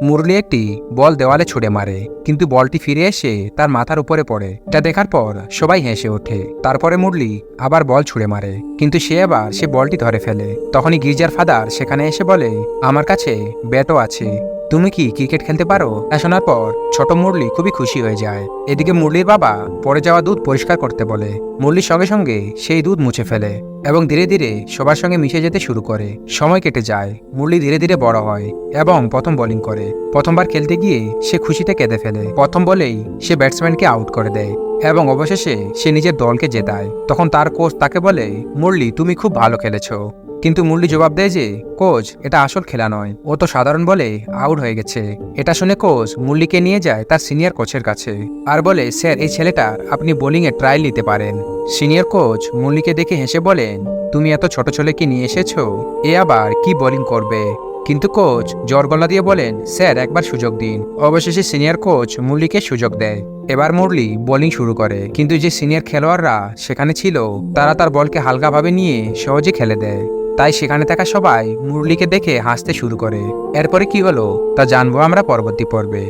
মুরলি একটি বল দেওয়ালে ছুড়ে মারে, কিন্তু বলটি ফিরে এসে তার মাথার উপরে পড়ে। এটা দেখার পর সবাই হেসে ওঠে। তারপরে মুরলি আবার বল ছুড়ে মারে, কিন্তু সে বলটি ধরে ফেলে। তখনই গির্জার ফাদার সেখানে এসে বলে, আমার কাছে ব্যাটও আছে, তুমি কি ক্রিকেট খেলতে পারো? তা শোনার পর ছোট মুরলি খুবই খুশি হয়ে যায়। এদিকে মুরলির বাবা পড়ে যাওয়া দুধ পরিষ্কার করতে বলে। মুরলির সঙ্গে সঙ্গে সেই দুধ মুছে ফেলে এবং ধীরে ধীরে সবার সঙ্গে মিশে যেতে শুরু করে। সময় কেটে যায়, মুরলি ধীরে ধীরে বড় হয় এবং প্রথম বোলিং করে। প্রথমবার খেলতে গিয়ে সে খুশিতে কেঁদে ফেলে। প্রথম বলেই সে ব্যাটসম্যানকে আউট করে দেয় এবং অবশেষে সে নিজের দলকে জেতায়। তখন তার কোচ তাকে বলে, মুরলি তুমি খুব ভালো খেলেছো। কিন্তু মুরলি জবাব দেয় যে, কোচ, এটা আসল খেলা নয়, ও তো সাধারণ বলে আউট হয়ে গেছে। এটা শুনে কোচ মুরলিকে নিয়ে যায় তার সিনিয়র কোচের কাছে আর বলে, স্যার, এই ছেলেটার আপনি বোলিংয়ে ট্রায়াল নিতে পারেন। সিনিয়র কোচ মুরলিকে দেখে হেসে বলেন, তুমি এত ছোট ছেলেকে নিয়ে এসেছো, এ আবার কি বোলিং করবে? কিন্তু কোচ জোর গলা দিয়ে বলেন, স্যার, একবার সুযোগ দিন। অবশেষে সিনিয়র কোচ মুরলিকে সুযোগ দেয়। এবার মুরলি বোলিং শুরু করে, কিন্তু যে সিনিয়র খেলোয়াড়রা সেখানে ছিল তারা তার বলকে হালকাভাবে নিয়ে সহজে খেলে দেয়। তাই সেখানে থাকা সবাই মুরলিকে দেখে হাসতে শুরু করে। এরপরে কি হলো তা জানবো আমরা পরবর্তী পর্বে।